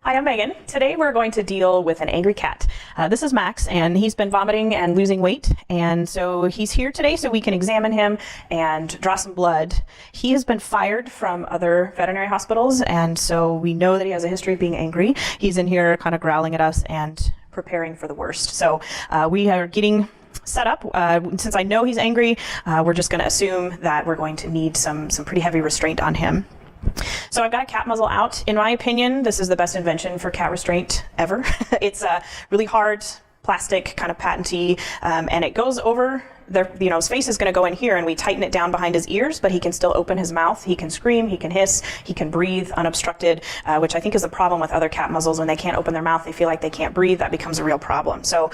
Hi, I'm Megan. Today we're going to deal with an angry cat. This is Max, and he's been vomiting and losing weight, and so he's here today so we can examine him and draw some blood. He has been fired from other veterinary hospitals, and so we know that he has a history of being angry. He's in here kind of growling at us and preparing for the worst. So we are getting set up. Since I know he's angry, we're just going to assume that we're going to need some pretty heavy restraint on him. So I've got a cat muzzle out. In my opinion, this is the best invention for cat restraint ever. It's a really hard plastic, kind of patenty, and it goes over his face is going to go in here, and we tighten it down behind his ears, but he can still open his mouth. He can scream, he can hiss, he can breathe unobstructed, which I think is a problem with other cat muzzles. When they can't open their mouth, they feel like they can't breathe. That becomes a real problem. So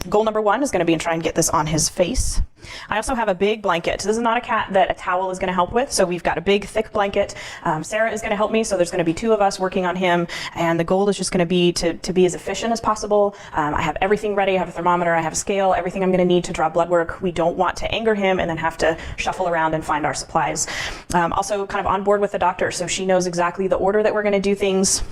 goal number one is going to be to try and get this on his face. I also have a big blanket. This is not a cat that a towel is going to help with, so we've got a big thick blanket. Sarah is going to help me, so there's going to be two of us working on him, and the goal is just going to be to be as efficient as possible. I have everything ready. I have a thermometer, I have a scale, everything I'm going to need to draw blood work. We don't want to anger him and then have to shuffle around and find our supplies. Also kind of on board with the doctor, so she knows exactly the order that we're going to do things.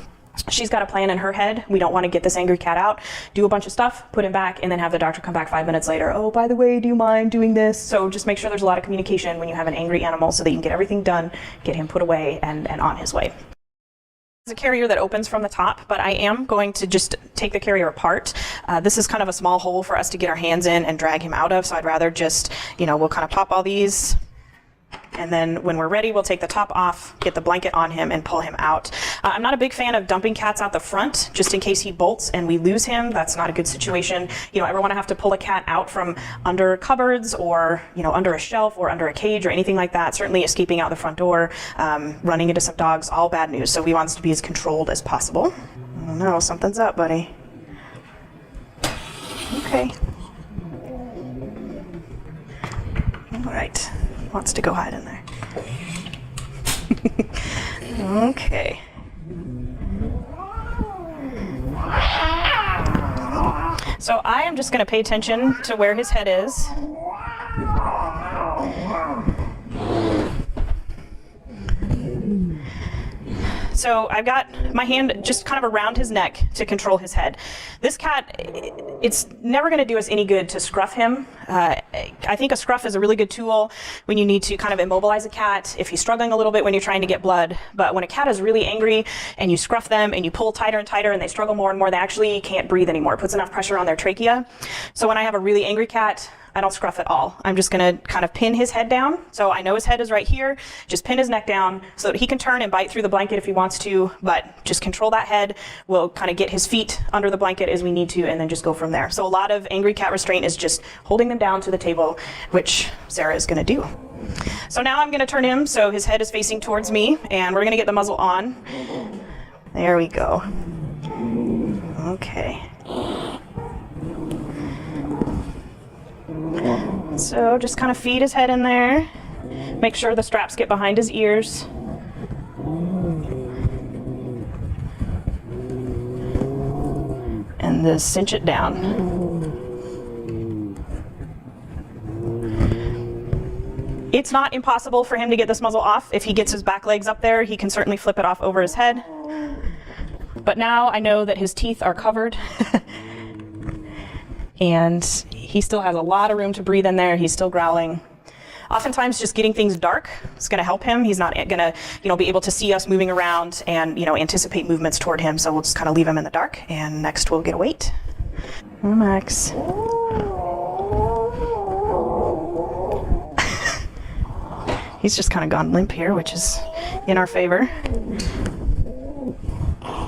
She's got a plan in her head. We don't want to get this angry cat out, do a bunch of stuff, put him back, and then have the doctor come back 5 minutes later. Oh, by the way, do you mind doing this? So just make sure there's a lot of communication when you have an angry animal so that you can get everything done, get him put away and on his way. It's a carrier that opens from the top, but I am going to just take the carrier apart. This is kind of a small hole for us to get our hands in and drag him out of, so I'd rather just, we'll kind of pop all these, and then when we're ready, we'll take the top off, get the blanket on him, and pull him out. I'm not a big fan of dumping cats out the front, just in case he bolts and we lose him. That's not a good situation. You don't ever want to have to pull a cat out from under cupboards or, under a shelf or under a cage or anything like that. Certainly escaping out the front door, running into some dogs, all bad news. So we want this to be as controlled as possible. I don't know, something's up, buddy. Okay. All right. Wants to go hide in there. Okay. So I am just going to pay attention to where his head is. So I've got my hand just kind of around his neck to control his head. This cat, it's never going to do us any good to scruff him. I think a scruff is a really good tool when you need to kind of immobilize a cat, if he's struggling a little bit when you're trying to get blood. But when a cat is really angry and you scruff them and you pull tighter and tighter and they struggle more and more, they actually can't breathe anymore. It puts enough pressure on their trachea. So when I have a really angry cat, I don't scruff at all. I'm just going to kind of pin his head down. So I know his head is right here. Just pin his neck down so that he can turn and bite through the blanket if he wants to, but just control that head. We'll kind of get his feet under the blanket as we need to, and then just go from there. So a lot of angry cat restraint is just holding them down to the table, which Sarah is going to do. So now I'm going to turn him so his head is facing towards me, and we're going to get the muzzle on. There we go. Okay. So just kind of feed his head in there. Make sure the straps get behind his ears. And then cinch it down. It's not impossible for him to get this muzzle off. If he gets his back legs up there, he can certainly flip it off over his head. But now I know that his teeth are covered. And he still has a lot of room to breathe in there. He's still growling. Oftentimes just getting things dark is going to help him. He's not going to, be able to see us moving around and, anticipate movements toward him. So we'll just kind of leave him in the dark, and next we'll get a weight. Oh, Max. He's just kind of gone limp here, which is in our favor.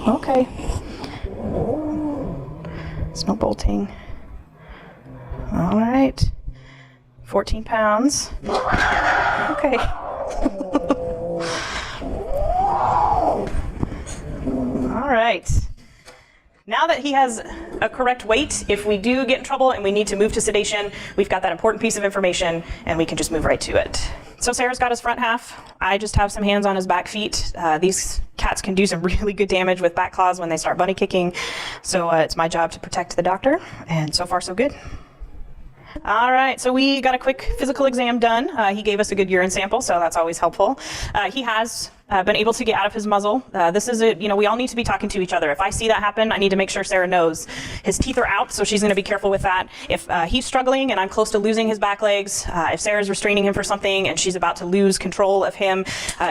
Okay. There's no bolting. All right, 14 pounds. Okay. All right. Now that he has a correct weight, if we do get in trouble and we need to move to sedation, we've got that important piece of information and we can just move right to it. So Sarah's got his front half. I just have some hands on his back feet. These cats can do some really good damage with back claws when they start bunny kicking. So it's my job to protect the doctor, and so far so good. All right, so we got a quick physical exam done. He gave us a good urine sample, so that's always helpful. He has been able to get out of his muzzle. This is we all need to be talking to each other. If I see that happen, I need to make sure Sarah knows his teeth are out, so she's going to be careful with that. If he's struggling and I'm close to losing his back legs, if Sarah's restraining him for something and she's about to lose control of him,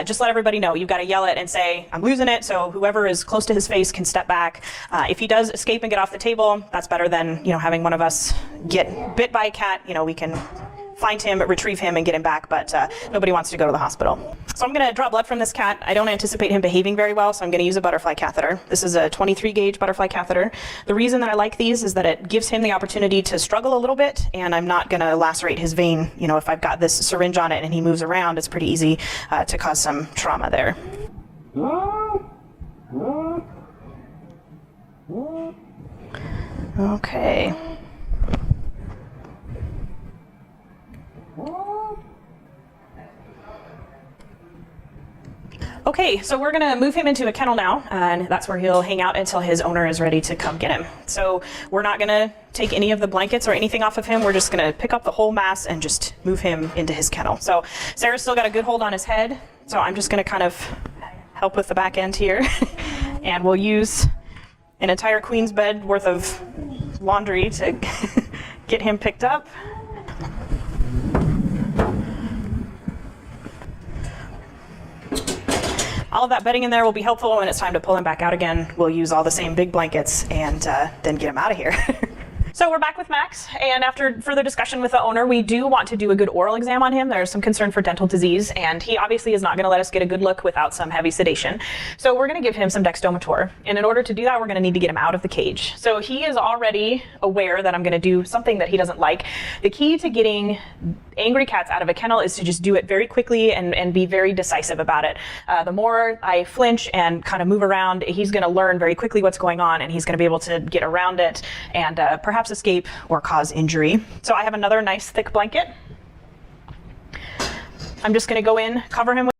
just let everybody know. You've got to yell it and say, I'm losing it, so whoever is close to his face can step back. If he does escape and get off the table, that's better than having one of us get bit by a cat. We can find him, retrieve him, and get him back, but nobody wants to go to the hospital. So I'm going to draw blood from this cat. I don't anticipate him behaving very well, so I'm going to use a butterfly catheter. This is a 23 gauge butterfly catheter. The reason that I like these is that it gives him the opportunity to struggle a little bit, and I'm not going to lacerate his vein. If I've got this syringe on it and he moves around, it's pretty easy to cause some trauma there. Okay. Okay, so we're gonna move him into a kennel now, and that's where he'll hang out until his owner is ready to come get him. So we're not gonna take any of the blankets or anything off of him. We're just gonna pick up the whole mass and just move him into his kennel. So Sarah's still got a good hold on his head, so I'm just gonna kind of help with the back end here. And we'll use an entire queen's bed worth of laundry to get him picked up. All of that bedding in there will be helpful when it's time to pull him back out again. We'll use all the same big blankets and then get him out of here. So we're back with Max, and after further discussion with the owner, we do want to do a good oral exam on him. There's some concern for dental disease, and he obviously is not going to let us get a good look without some heavy sedation. So we're going to give him some dexdomitor, and in order to do that, we're going to need to get him out of the cage. So he is already aware that I'm going to do something that he doesn't like. The key to getting angry cats out of a kennel is to just do it very quickly and be very decisive about it. The more I flinch and kind of move around, he's going to learn very quickly what's going on, and he's going to be able to get around it and perhaps escape or cause injury. So I have another nice thick blanket. I'm just going to go in, cover him with